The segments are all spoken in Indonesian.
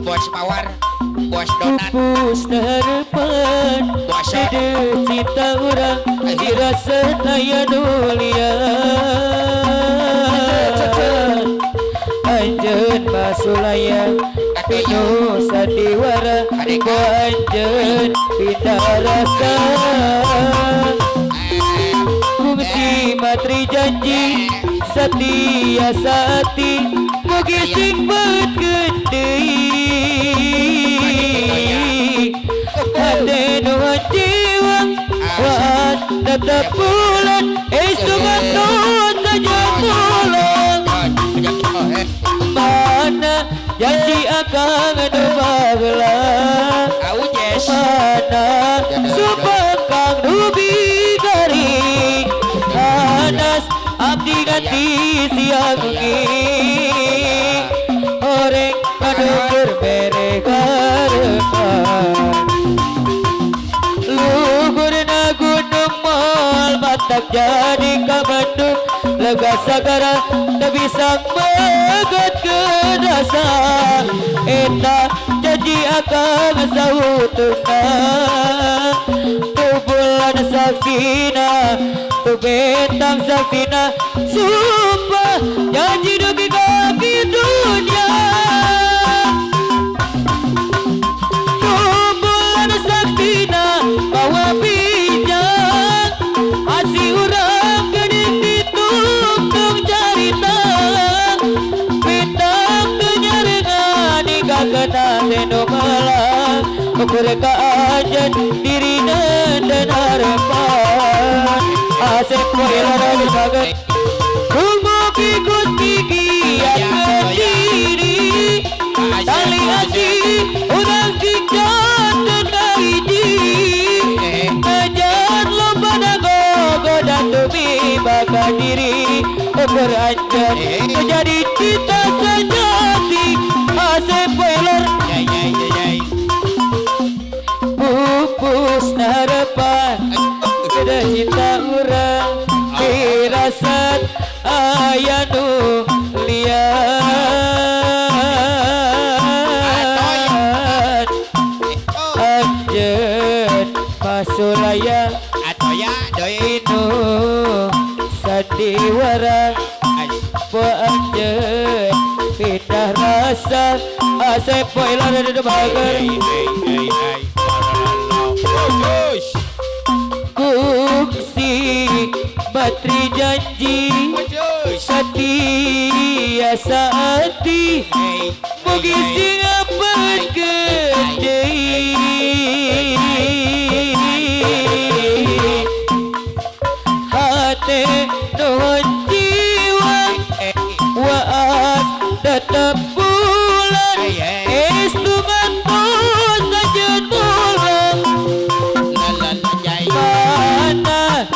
Bos Mawar, Bos Donat, Pupus harapan Dede cinta orang dirasa aya nulia Anjeun masulaya Pinu sandiwara Ku anjeun pindah rasa Kungsi matri janji Setia saati Mugi sing bet gede Hati nuhan jiwa Was tetap bulan Estungan nuhan saja pulang Mana janji akan nubagelah Mana sumpah kang nubi garing Anas abdi ganti siang bengi Horeng kanu berbere karepan Luhur na gunung mal Batak jadi kamandung Lega sagara tak bisa megat ke rasa Eta janji akan sautuna Tu bulan saksina Tu bintang saksina Sumpah janji duki kaki dunia Tu bulan saksina bawa bijak Asih urang geding ditungtung carita Bintang kenyarengan Ika kena tendo malang Ukur keajan diri dan harapan Asep koilara berbagai Rumuki kustiki akan diri Tali asih udang sikjat kenaiji Kejar lomba nagogo dan demi baka diri Ukur anjan menjadi cinta sejati Asep koilara Pupus harapan Sudah cinta orang Firasat ayah nulian Anjen masulaya Inu sandiwara Po anjen pindah rasa Asep poilar dari bager Kungsi batri janji Setia saati Mugi singa bergede Hati nuhan jiwa Waas tetap bulan Estungan tuh saja tulang Mana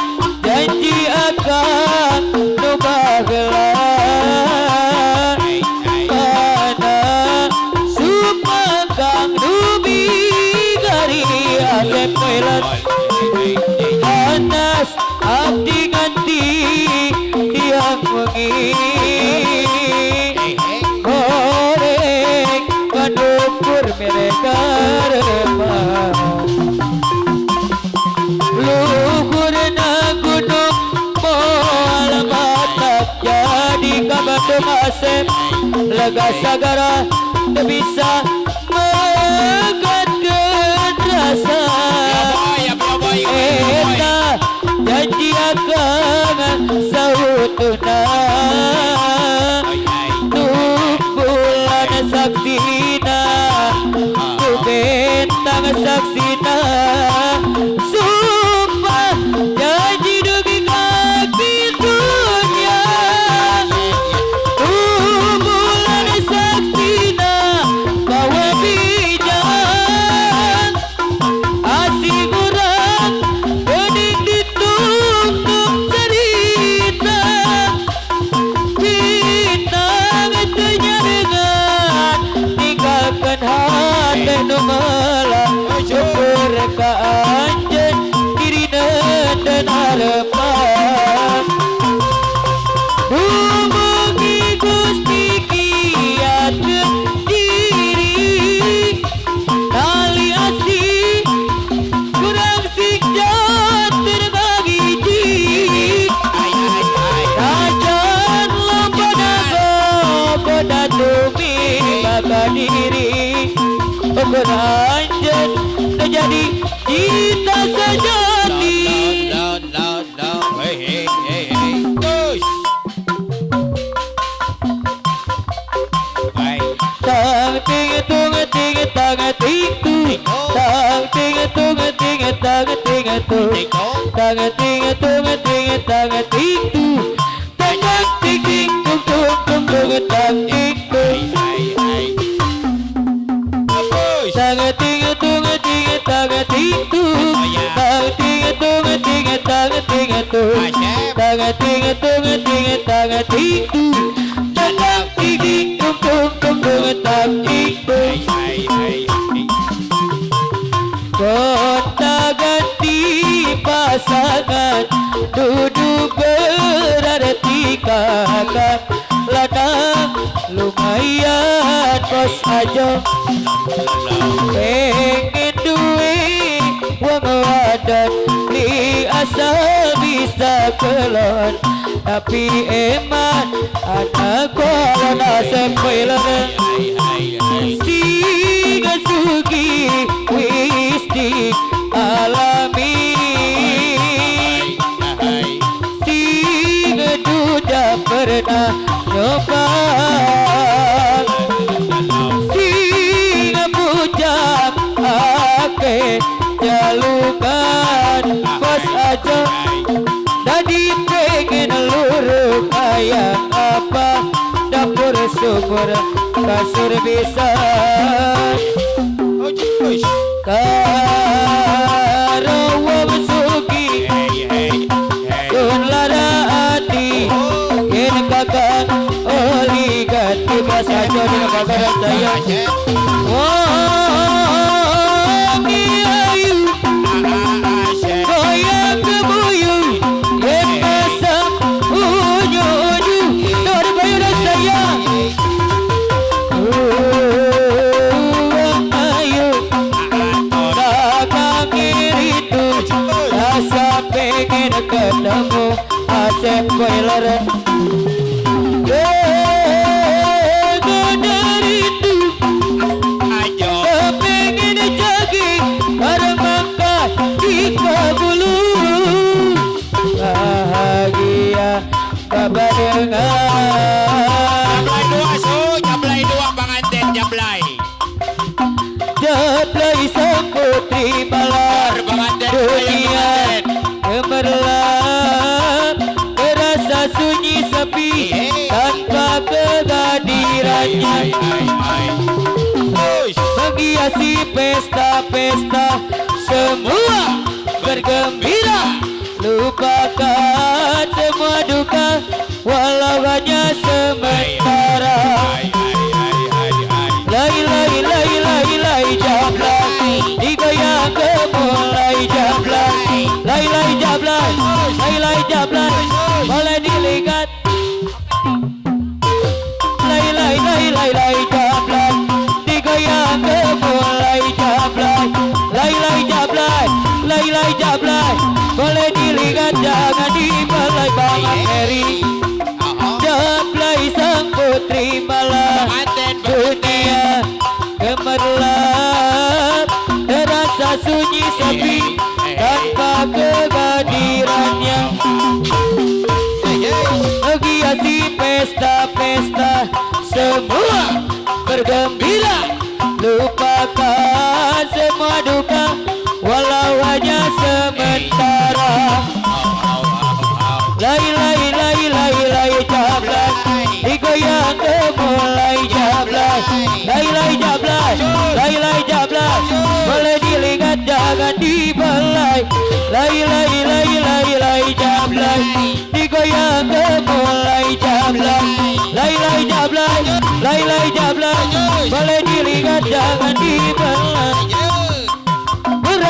janji akan nubagelah Mana sumpah kang nubi gari Asep koilat Anas abdi ganti tiang bengi Horeng kanukur mereka remah Luhur na gunung Moal matak jadi kabandung Asep Lega sagara tak bisa megatkan rasa Eta janji akan sautuna Tu bulan saksina Tu bintang saksina Sumpah janji duki kaki dunia Tu bulan saksina bawa bijak Asih kurang geding ditungtung cerita Bintang tenyarengan Tinggalkan hati nu melang Syukur ka anjeun dirina dan harapan dumugi Gusti kiatkeun diri tali asih kurang sikjat terbagi rajan lompana boda tumi baka diri ukur anjeun terjadi cinta sejati Hey, push. Baik. tang ting tung ting tang ting tu tang ting tung ting tang ting tu tang ting tung ting tang ting tu tang ting ting tung tung tung tung tang ting tu Push. tang ting tung ting tang ting tu tang ting tung ting tang ting tu tang ting tung ting tang ting tu tang ting ting tung tung tung tung tang ting tu Gonta ganti pasangan duduk berarti kakak ladang lumayan bos aja pengen duit wong wadan li asal bisa kelon tapi eman anak kolon asem pelan si gasugi wisti alami si ngeduda pernah nyoba si ngebujak ake jalukan bos aja tadi pengen lurus kayak apa dapur sumur kasur bisa Push. karo wong sugi kun lara ati yen kakak oli ganti bahasa jodoh kakak saya wong ayu goyang kebuyung yen pasang unyu-unyu dari bayu dan sayang wong ayu kakak itu rasa pengen ketemu asep koileran dari itu kepengen jogging bareng makan ikan bulu bahagia babarengan Jablay dua su, jablay dua pengantin jablay. jablay sang putri malam Pengantin dunia gemerlap terasa sunyi sepi tanpa kehadirannya Push. menghiasi pesta-pesta semua bergembira lupakan semua duka walau hanya sementara lai lai lai lai lai jablay digoyang ke mulai jablay lai lai jablay lai lai jablay boleh dilihat lai lai lai lai lai jablay digoyang ke mulai jablay lai lai jablay lai lai jablay boleh dilihat jangan dibelai Bang Heri jablay sang putri malam dunia gemerlap terasa sunyi sepi tanpa kehadirannya menghiasi pesta-pesta semua bergembira lupakan semua duka walau hanya sementara lai lai lai lai lai jablay digoyang ke mulai jablay lai lai jablay lai lai jablay boleh dilihat jangan dibelai lai lai lai lai lai jablay digoyang ke mulai jablay lai lai jablay lai lai jablay boleh dilihat jangan dibelai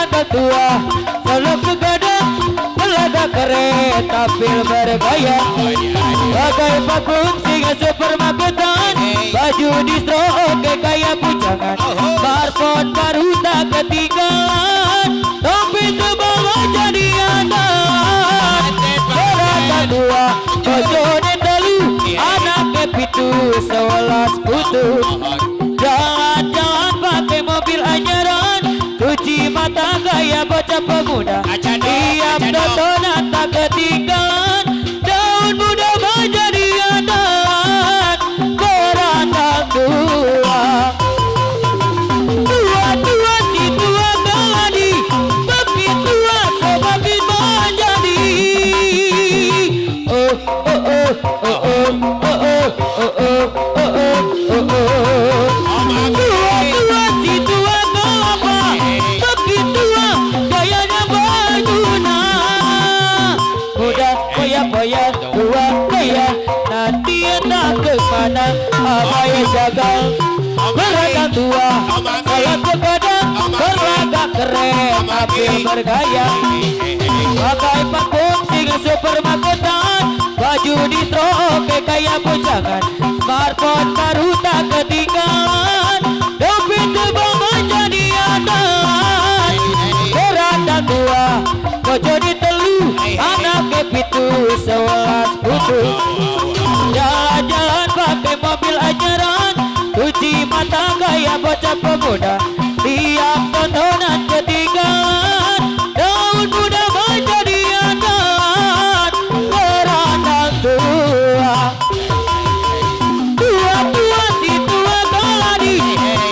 berantang tua selalu begadang telaga keren tampil bergaya bagai vakum singa supermarketan baju distro oke kayak pujangan smartphone baru tak ketinggalan dompet terbawa jadi andalan berantang tua bojone telu anaknya pitu 11 putu jalan-jalan pakai mobil anyaran cuci mata gaya bocah pemuda tiap tontonan tak ketinggalan daun muda menjadi andalan berantang tua tua si tua galadi tapi tua semakin menjadi oh oh oh oh oh oh oh oh oh oh oh tua si tua kelapa tapi tua gayanya berguna muda poya-poya tua kaya nanti entah kemana apa yang jagal berantang tua kalau begadang berlagak keren tapi bergaya pakai parfum singa supermarketan baju distro oke kayak pujangan smartphone baru tak ketinggalan dompet tebal menjadi andalan berantang tua bojone telu anaknya pitu 11 putu jalan-jalan pakai mobil anyaran cuci mata kayak bocah pemuda tiap tontonan ketinggalan daun muda menjadi andalan berantang tua tua si tua galadi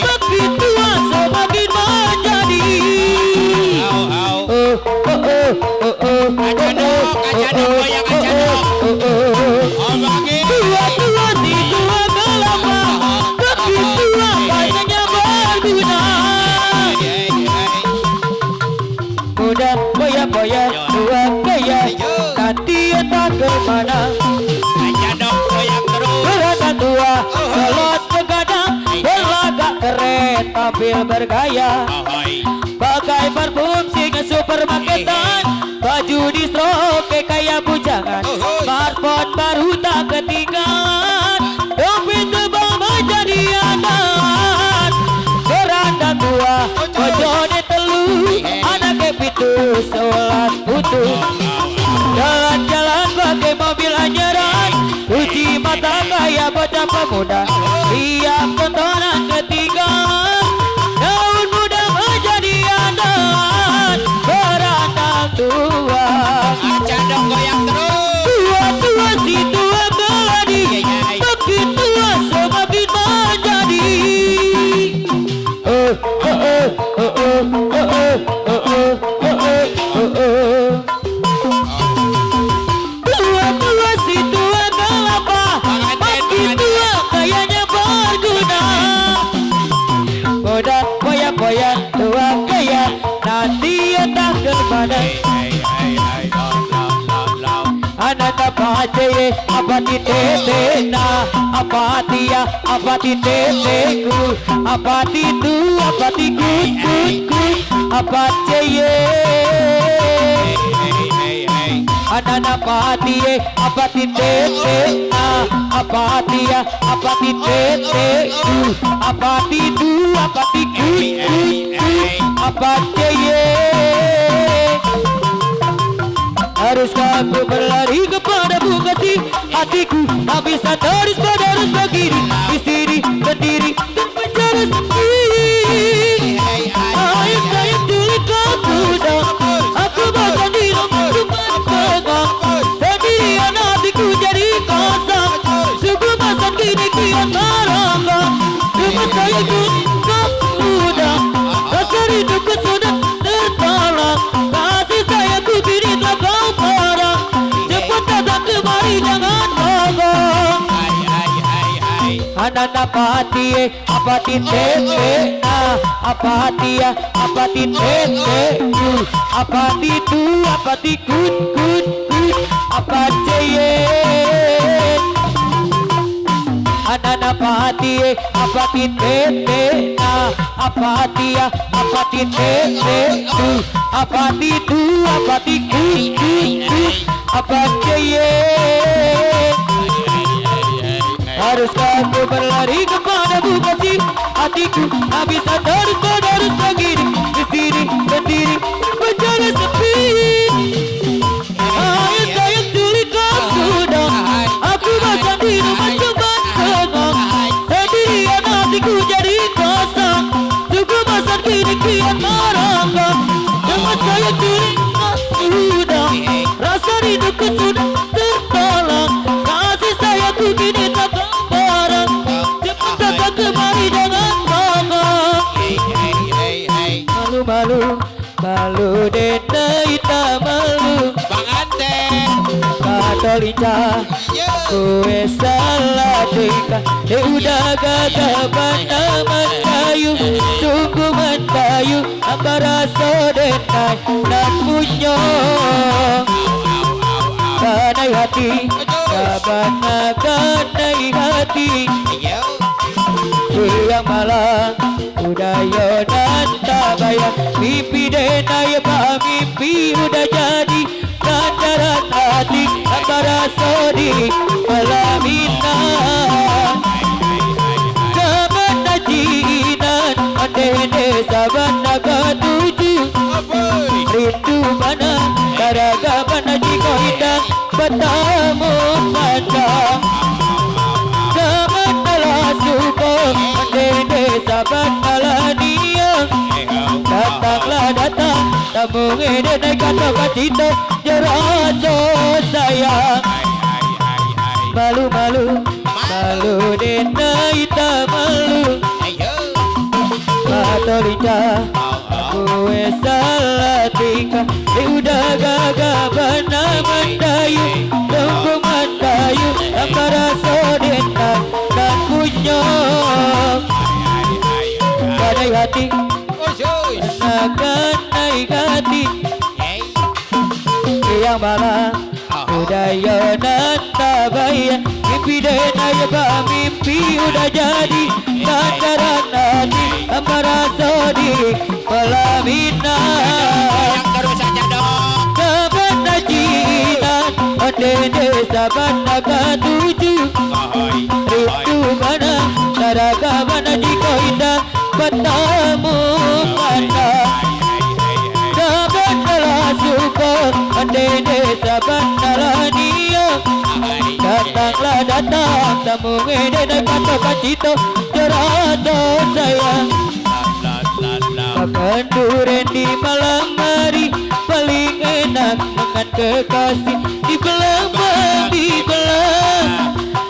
tapi tua semakin menjadi tua si tua galapa tapi tua kayaknya berguna muda boya-boya tua kaya nanti entah kemana berantang tua selot begadang berlagak keren tampil bergaya pakai parfum singa supermarketan baju distro oke kayak pujangan smartphone baru tak ketinggalan dompet tebal menjadi andalan berantang tua bojone telu anaknya pitu 11 putu jalan-jalan pakai mobil anyaran cuci mata kayak bocah pemuda tiap tontonan ketinggalan daun muda menjadi andalan berantang tua tua si tua galadi tapi tua semakin menjadi tua si tua galapa tapi tua kayaknya berguna muda poya-poya tua kaya nanti entah kemana anak apa ceye apa di tetena apa dia apa di teteku apa di tu apa di kut apa ceye anak apa dia apa di tetena apa dia apa di teteku apa di tu apa di kut apa ceye haruskah aku berlari kepada kasih hatiku tak bisa terus menerus begini di sini sendiri dan bicara sendiri ayo saya tulis kamu dah aku bosan di rumah cuma pegang sendirian hatiku jadi kosong sungguh bosan kini kian merangkak cuma saya tulis kamu dah rasa rinduku sudah tertolak kasih sayangku kini telah kau perang cepat datang kemari jangan bohong anak apati apati tete apa dia apati tete apati tu apati kut apa ceye anak apati apati tete na apati ya apati tete tu apati tu apati ku apati ye. Haruskah aku berlari kepadamu kasih hatiku tak bisa terus begini di sini sendiri berjalan sepi. Ayo sayang tulikan sudah aku bosan di rumah cuma bengong sendirian hatiku jadi kosong cukup bosan kini kian merangkak dengan sayang tulikan sudah rasa rinduku sudah tertolong kasih sayangku kini tak barang cepat datang kemari jangan bohong. Malu malu dena ita malu Bang Anten. Katolika kue salah tika udah gagah mana mentayu sungguh mentayu ambara sodenai dan punyo kanai hati kabana kanai hati siang malam udah nanta bayang mimpi denai pak mimpi udah jadi sandaran hati ambara sodi alamina sabana jinan andene sabana ketujuh rindu mana karaga mana jiko indah bertamu pandang sabana lah suko andene sabana lah niang datanglah datang tamu ngede naik kata kacito jeraso sayang malu malu malu dena ita malu Katolika kue salah tingkah udah gagah bana mendayu tunggu mendayu ambara sodena dan kunyong kanai hati kanai hati siang malam udah nanta bayang mimpi denai bah mimpi udah jadi sandaran hati ambara sodi pelamina Yang terus saja dong. sabana jinan andene sabana ketujuh rindu mana karaga mana jiko indah bertamu mana sabana lah suko andene sabana lah niang datanglah datang tamu ngede naik kata kacito jeraso sayang makan durian di malam hari paling enak makan kekasih di belah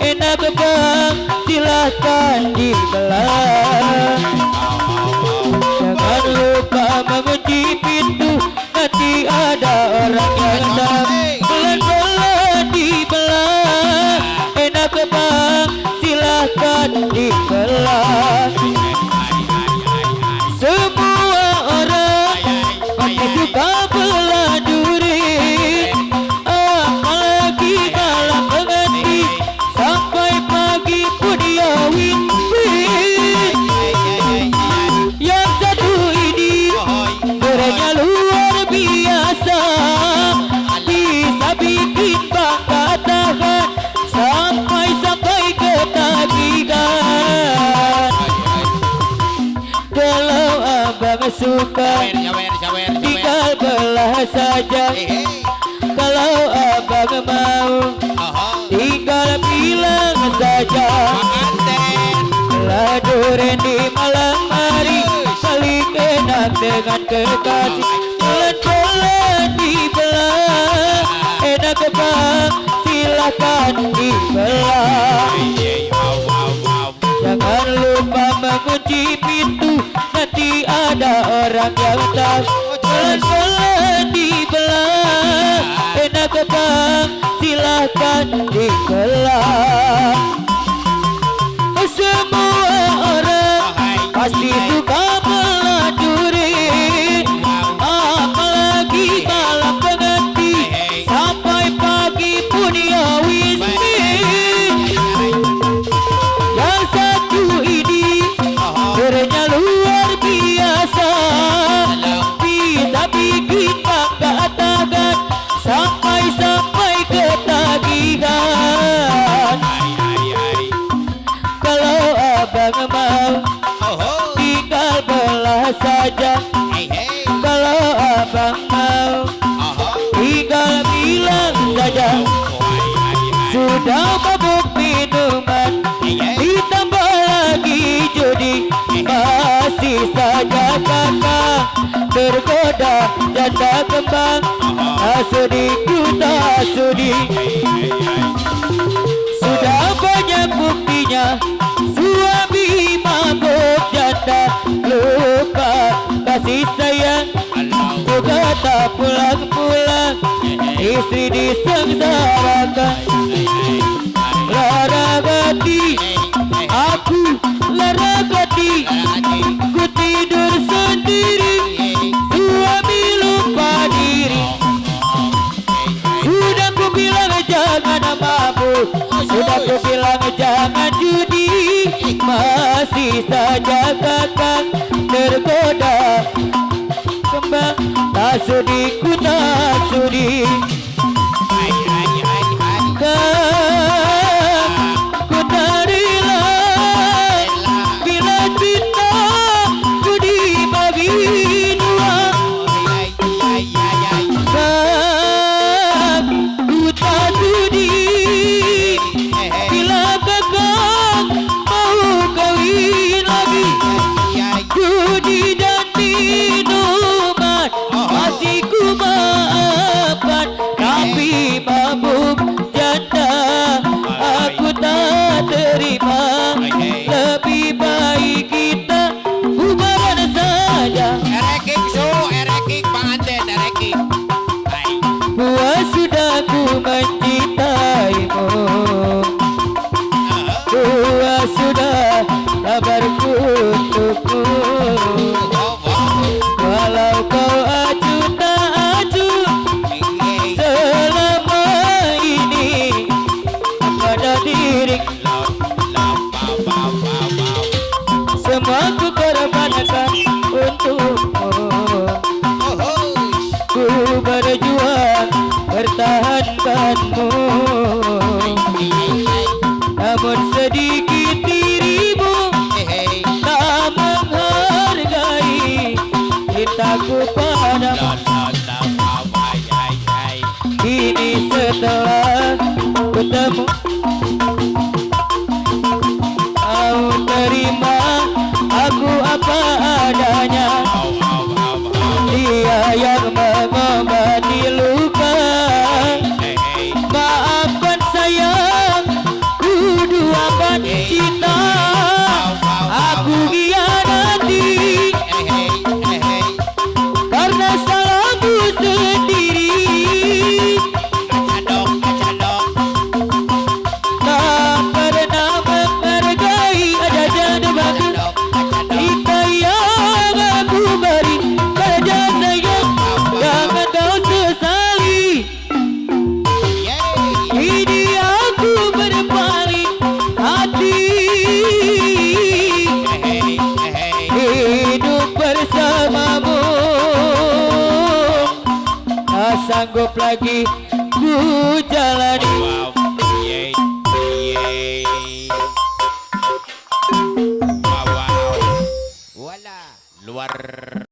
enak bang silahkan dibelah jangan lupa mengunci pintu nanti ada orang yang datang pelan-pelan dibelah enak bang silahkan dibelah semua orang pasti suka belah duri apalagi malam mengerti sampai pagi pun dia win-win yang satu ini duriannya luar biasa bisa bikin bangga tahan sampai ketagihan kalau abang suka tinggal belah saja kalau abang mau tinggal bilang saja belah durian di malam hari paling enak dengan kekasih pelan-pelan dibelah enak bang silakan dibelah jangan lupa mengunci pintu nanti ada orang yang tahu pelan-pelan dibelah enak bang silakan dibelah semua orang pasti suka belah duri apalagi malam penganti sampai pagi pun dia wismi yang abang mau, tinggal bilang saja. Sudah mabuk minuman, ditambah lagi judi, masih saja kakak tergoda janda kembang. Sudi ku tak sudi, sudah banyak buktinya suami mabuk janda, lupa kasih sayang juga tak pulang-pulang, istri disengsarakan. Lara gati, aku lara gati, ku tidur sendiri, suami lupa diri. Sudah ku bilang jangan mabuk, sudah ku bilang jangan judi, masih saja kakak tergoda kembang. Tak sudi ku tak sudi, ku tak rela bila cinta ku dibagi dua. Ku tak sudi bila kakak mau kawin lagi. Judi dan minuman masih ku maafkan, tapi mabuk janda aku tak terima. Lebih baik kita bubaran saja. Ereking su, ereking panganten, ereking. Puas sudah ku mencintaimu, puas sudah sabarku untukmu. Walau kau acuh tak acuh selama ini pada diri, semua ku korbankan untukmu. Ku berjuang pertahankanmu, namun sedikit dirimu tak menghargai cintaku padamu. Kini setelah ketemu, kau terima aku apa adanya. Dia yang mengobati luka, maafkan sayang, ku duakan cinta. Aku hianati karena salahku sendiri. Tak pernah menghargai ajaran baku kita yang aku beri. Kerja sayang, jangan kau sesali. Ini aku berpaling hati, hidup bersamamu. Tak sanggup lagi ku jalani